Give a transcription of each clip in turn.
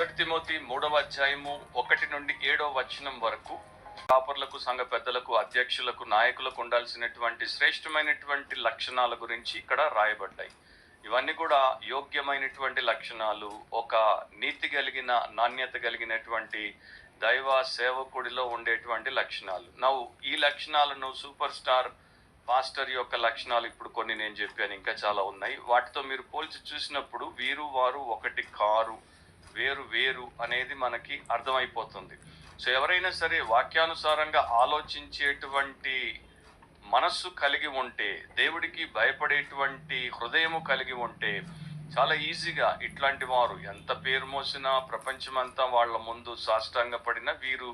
మొదటి తిమోతి 3వ అధ్యాయము 1 నుండి 7వ వచనం వరకు కాపర్లకు, సంఘ పెద్దలకు, అధ్యక్షులకు, నాయకులకు ఉండాల్సినటువంటి శ్రేష్టమైనటువంటి లక్షణాల గురించి ఇక్కడ రాయబడ్డాయి. ఇవన్నీ కూడా యోగ్యమైనటువంటి లక్షణాలు, ఒక నీతి కలిగిన, నాణ్యత కలిగినటువంటి దైవ సేవకుడిలో ఉండేటువంటి లక్షణాలు. ఈ లక్షణాలను సూపర్ స్టార్ పాస్టర్ యొక్క లక్షణాలు ఇప్పుడు కొన్ని నేను చెప్పాను, ఇంకా చాలా ఉన్నాయి. వాటితో మీరు పోల్చి చూసినప్పుడు వీరు వారు ఒకటి కారు, వేరు వేరు అనేది మనకి అర్థమైపోతుంది. సో ఎవరైనా సరే వాక్యానుసారంగా ఆలోచించేటువంటి మనస్సు కలిగి ఉంటే, దేవుడికి భయపడేటువంటి హృదయము కలిగి ఉంటే చాలా ఈజీగా ఇట్లాంటి వారు ఎంత పేరు మోసినా, ప్రపంచమంతా వాళ్ళ ముందు సాష్టాంగపడినా వీరు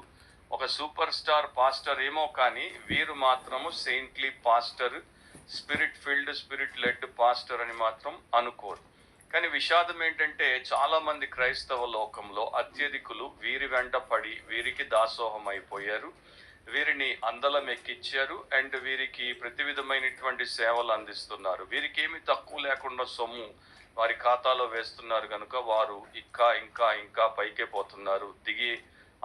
ఒక సూపర్ స్టార్ పాస్టర్ ఏమో కానీ వీరు మాత్రము saintly pastor, spirit field, spirit lead pastor అని మాత్రం అనుకోరు. కానీ విషాదం ఏంటంటే చాలా మంది క్రైస్తవ లోకంలో అత్యధికులు వీరి వెంట పడి వీరికి దాసోహం అయిపోయారు, వీరిని అందలం ఎక్కించారు అండ్ వీరికి ప్రతి విధమైనటువంటి సేవలు అందిస్తున్నారు. వీరికి ఏమి తక్కువ లేకుండా సొమ్ము వారి ఖాతాలో వేస్తున్నారు కనుక వారు ఇంకా ఇంకా ఇంకా పైకే పోతున్నారు. దిగే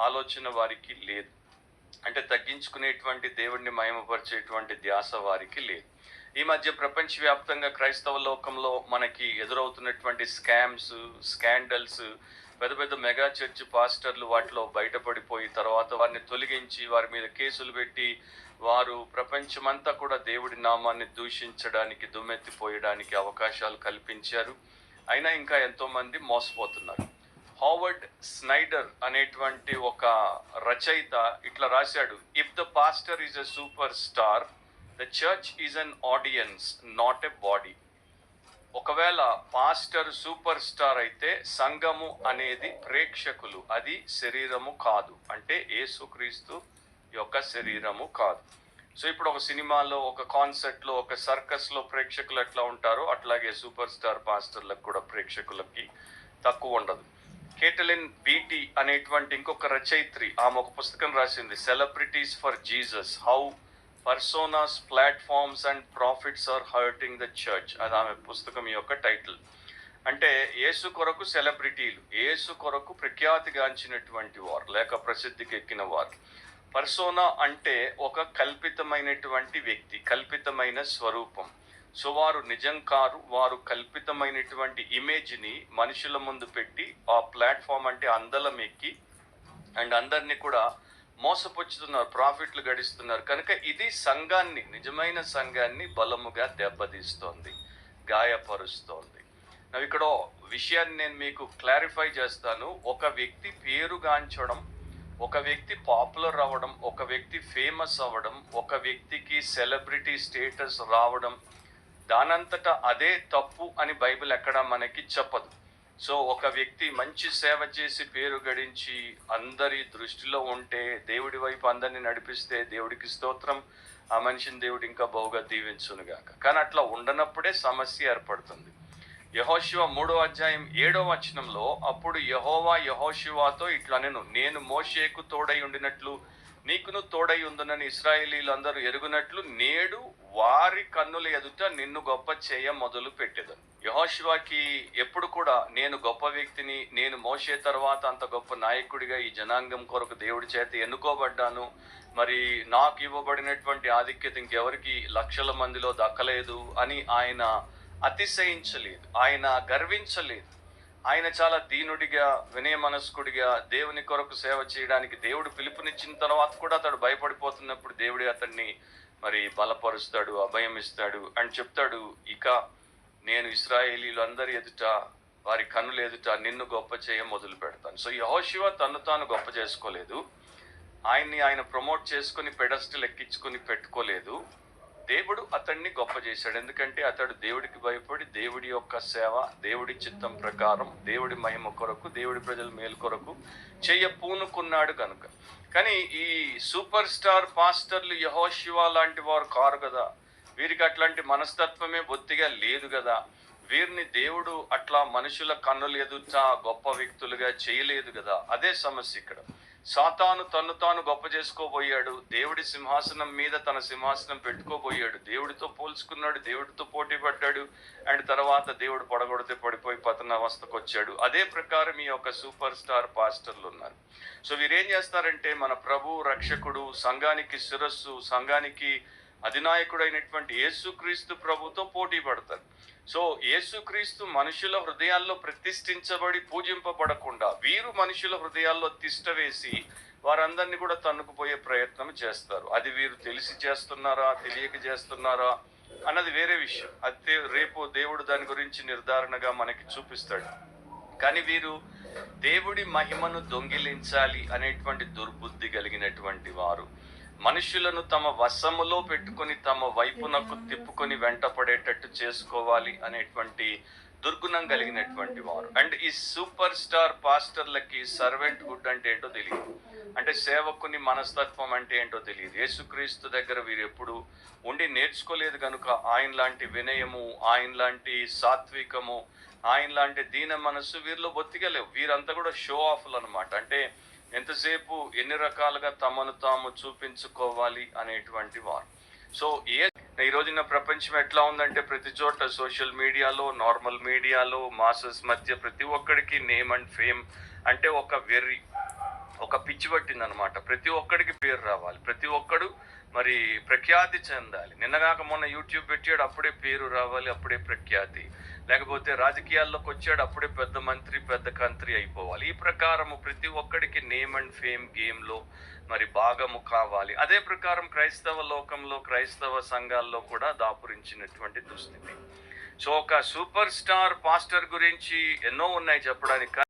ఆలోచన వారికి లేదు. అంటే తగ్గించుకునేటువంటి, దేవుడిని మహిమపరిచేటువంటి ధ్యాస వారికి లేదు. ఈ మధ్య ప్రపంచవ్యాప్తంగా క్రైస్తవ లోకంలో మనకి ఎదురవుతున్నటువంటి స్కామ్స్, స్కాండల్స్, పెద్ద పెద్ద మెగా చర్చ్ పాస్టర్లు వాటిలో బయటపడిపోయి తర్వాత వారిని తొలగించి వారి మీద కేసులు పెట్టి వారు ప్రపంచమంతా కూడా దేవుడి నామాన్ని దూషించడానికి, దుమ్మెత్తిపోయడానికి అవకాశాలు కల్పించారు. అయినా ఇంకా ఎంతో మంది మోసపోతున్నారు. హావర్డ్ స్నైడర్ అనేటువంటి ఒక రచయిత ఇట్లా రాశాడు: if the pastor is a super star, the church is an audience, not a body. ఒకవేళ పాస్టర్ సూపర్ స్టార్ అయితే సంఘము అనేది ప్రేక్షకులు, అది శరీరము కాదు. అంటే యేసుక్రీస్తు యొక్క శరీరము కాదు. సో ఇప్పుడు ఒక సినిమాలో, ఒక కాన్సర్ట్లో, ఒక సర్కస్లో ప్రేక్షకులు ఎట్లా ఉంటారో అట్లాగే సూపర్ స్టార్ పాస్టర్లకు కూడా ప్రేక్షకులకి తక్కువ ఉండదు. కేటలిన్ బీటీ అనేటువంటి ఇంకొక రచయిత్రి, ఆమె ఒక పుస్తకం రాసింది, celebrities for Jesus, how personas, platforms and profits are hurting the church. అది ఆమె పుస్తకం యొక్క టైటిల్. అంటే యేసు కొరకు సెలబ్రిటీలు, యేసు కొరకు ప్రఖ్యాతిగాంచినటువంటి వారు లేక ప్రసిద్ధికి ఎక్కిన వారు. పర్సోనా అంటే ఒక కల్పితమైనటువంటి వ్యక్తి, కల్పితమైన స్వరూపం. సో వారు నిజం కారు, వారు కల్పితమైనటువంటి ఇమేజ్ని మనుషుల ముందు పెట్టి ఆ ప్లాట్ఫామ్ అంటే అందలం ఎక్కి అండ్ అందరినీ కూడా మోసపుచ్చుతున్నారు, ప్రాఫిట్లు గడిస్తున్నారు. కనుక ఇది సంఘాన్ని, నిజమైన సంఘాన్ని బలముగా దెబ్బతీస్తోంది, గాయపరుస్తోంది. ఇక్కడ విషయాన్ని నేను మీకు క్లారిఫై చేస్తాను. ఒక వ్యక్తి పేరుగాంచడం, ఒక వ్యక్తి పాపులర్ అవ్వడం, ఒక వ్యక్తి ఫేమస్ అవ్వడం, ఒక వ్యక్తికి సెలబ్రిటీ స్టేటస్ రావడం, దానంతటా అదే తప్పు అని బైబిల్ ఎక్కడా మనకి చెప్పదు. సో ఒక వ్యక్తి మంచి సేవ చేసి పేరు గడించి అందరి దృష్టిలో ఉంటే, దేవుడి వైపు అందరినీ నడిపిస్తే దేవుడికి స్తోత్రం, ఆ మనిషిని దేవుడు ఇంకా బహుగా దీవించునుగాక. కానీ అట్లా ఉండనప్పుడే సమస్య ఏర్పడుతుంది. యెహోషువ 3వ అధ్యాయం 7వ వచనంలో, అప్పుడు యెహోవా యెహోషువతో ఇట్లా నేను మోషేకు తోడై ఉండినట్లు నీకును తోడై ఉందనని ఇశ్రాయేలీలందరూ ఎరుగునట్లు నేడు వారి కన్నుల ఎదుట నిన్ను గొప్ప చేయ మొదలు పెట్టేదను. యెహోషువకి ఎప్పుడు కూడా నేను గొప్ప వ్యక్తిని, నేను మోషే తర్వాత అంత గొప్ప నాయకుడిగా ఈ జనాంగం కొరకు దేవుడి చేత ఎన్నుకోబడ్డాను, మరి నాకు ఇవ్వబడినటువంటి ఆధిక్యత ఇంకెవరికి లక్షల మందిలో దక్కలేదు అని ఆయన అతిశయించలేదు, ఆయన గర్వించలేదు. ఆయన చాలా దీనుడిగా, వినయ మనస్కుడిగా దేవుని కొరకు సేవ చేయడానికి దేవుడు పిలుపునిచ్చిన తర్వాత కూడా అతడు భయపడిపోతున్నప్పుడు దేవుడు అతన్ని మరి బలపరుస్తాడు, అభయం ఇస్తాడు అని చెప్తాడు. ఇక నేను ఇశ్రాయేలీలందరి ఎదుట, వారి కన్నుల ఎదుట నిన్ను గొప్ప చేయ మొదలు పెడతాను. సో యెహోషువ తను తాను గొప్ప చేసుకోలేదు, ఆయన్ని ఆయన ప్రమోట్ చేసుకుని పెడస్టల్ ఎక్కించుకుని పెట్టుకోలేదు. దేవుడు అతన్ని గొప్ప చేశాడు. ఎందుకంటే అతడు దేవుడికి భయపడి దేవుడి యొక్క సేవ, దేవుడి చిత్తం ప్రకారం, దేవుడి మహిమ కొరకు, దేవుడి ప్రజల మేలు కొరకు పూనుకున్నాడు కనుక. కానీ ఈ సూపర్ స్టార్ పాస్టర్లు యెహోషువ లాంటి వారు కారు కదా, వీరికి అట్లాంటి మనస్తత్వమే బొత్తిగా లేదు కదా, వీరిని దేవుడు అట్లా మనుషుల కన్నులు ఎదుట గొప్ప వ్యక్తులుగా చేయలేదు కదా. అదే సమస్య ఇక్కడ. సాతాను తన్ను తాను గొప్ప చేసుకోబోయాడు. దేవుడి సింహాసనం మీద తన సింహాసనం పెట్టుకోబోయాడు. దేవుడితో పోల్చుకున్నాడు, దేవుడితో పోటీ పడ్డాడు. అండ్ తర్వాత దేవుడు పడగొడితే పడిపోయి పతనావస్థకు వచ్చాడు. అదే ప్రకారం ఈ యొక్క సూపర్ స్టార్ పాస్టర్లు ఉన్నారు. సో వీరేం చేస్తారంటే మన ప్రభు, రక్షకుడు, సంఘానికి శిరస్సు, సంఘానికి అధినాయకుడైనటువంటి యేసుక్రీస్తు ప్రభుతో పోటీ పడతారు. సో యేసుక్రీస్తు మనుషుల హృదయాల్లో ప్రతిష్ఠించబడి పూజింపబడకుండా వీరు మనుషుల హృదయాల్లో తిష్ట వేసి వారందరినీ కూడా తన్నుకుపోయే ప్రయత్నం చేస్తారు. అది వీరు తెలిసి చేస్తున్నారా, తెలియక చేస్తున్నారా అన్నది వేరే విషయం. అది రేపు దేవుడు దాని గురించి నిర్ధారణగా మనకి చూపిస్తాడు. కానీ వీరు దేవుడి మహిమను దొంగిలించాలి అనేటువంటి దుర్బుద్ధి కలిగినటువంటి వారు, మనుషులను తమ వశములో పెట్టుకొని తమ వైపునకు తిప్పుకొని వెంటపడేటట్టు చేసుకోవాలి అనేటువంటి దుర్గుణం కలిగినటువంటి వారు. అండ్ ఈ సూపర్ స్టార్ పాస్టర్లకి సర్వెంట్ హుడ్ అంటే ఏంటో తెలియదు, అంటే సేవకుని మనస్తత్వం అంటే ఏంటో తెలియదు. యేసుక్రీస్తు దగ్గర వీరు ఎప్పుడు ఉండి నేర్చుకోలేదు కనుక ఆయన లాంటి వినయము, ఆయన లాంటి సాత్వికము, ఆయన లాంటి దీన మనస్సు వీరిలో బొత్తిగా లేవు. వీరంతా కూడా షో ఆఫ్లు అనమాట. అంటే ఎంతసేపు ఎన్ని రకాలుగా తమను తాము చూపించుకోవాలి అనేటువంటి వారు. సో ఈ రోజున ప్రపంచం ఎట్లా ఉందంటే ప్రతి చోట సోషల్ మీడియాలో, నార్మల్ మీడియాలో, మాసెస్ మధ్య ప్రతి ఒక్కడికి నేమ్ అండ్ ఫేమ్ అంటే ఒక వెర్రి, ఒక పిచ్చి పట్టిందనమాట. ప్రతి ఒక్కడికి పేరు రావాలి, ప్రతి ఒక్కడు మరి ప్రఖ్యాతి చెందాలి. నిన్నగాక మొన్న యూట్యూబ్ పెట్టాడు, అప్పుడే పేరు రావాలి, అప్పుడే ప్రఖ్యాతి. లేకపోతే రాజకీయాల్లోకి వచ్చాడు, అప్పుడే పెద్ద మంత్రి, పెద్ద కంత్రి అయిపోవాలి. ఈ ప్రకారము ప్రతి ఒక్కడికి నేమ్ అండ్ ఫేమ్ గేమ్లో మరి భాగము కావాలి. అదే ప్రకారం క్రైస్తవ లోకంలో, క్రైస్తవ సంఘాల్లో కూడా దాపురించినటువంటి దుస్థితి. సో ఒక సూపర్ స్టార్ పాస్టర్ గురించి ఎన్నో ఉన్నాయి చెప్పడానికి.